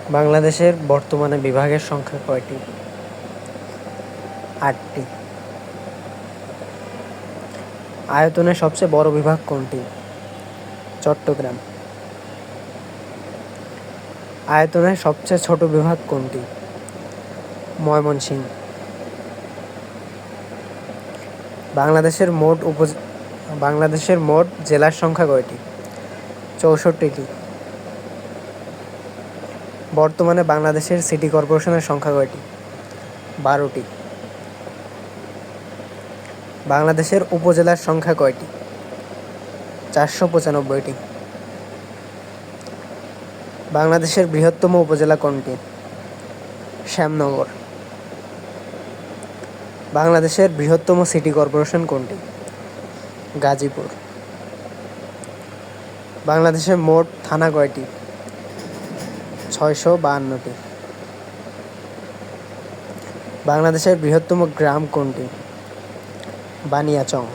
বাংলাদেশের বর্তমানে বিভাগের সংখ্যা কয়টি? ৮টি। আয়তনে সবচেয়ে বড় বিভাগ কোনটি? চট্টগ্রাম। আয়তনে সবচেয়ে ছোট বিভাগ কোনটি? ময়মনসিংহ। বাংলাদেশের মোট জেলার সংখ্যা কয়টি? ৬৪টি। বর্তমানে বাংলাদেশের সিটি কর্পোরেশনের সংখ্যা কয়টি? ১২টি। বাংলাদেশের উপজেলার সংখ্যা কয়টি? ৪৯৫টি। বাংলাদেশের বৃহত্তম উপজেলা কোনটি? শ্যামনগর। বাংলাদেশের বৃহত্তম সিটি কর্পোরেশন কোনটি? গাজীপুর। বাংলাদেশের মোট থানা কয়টি? ৬৫২টি। বাংলাদেশের বৃহত্তম গ্রাম কোনটি? বানিয়াচং।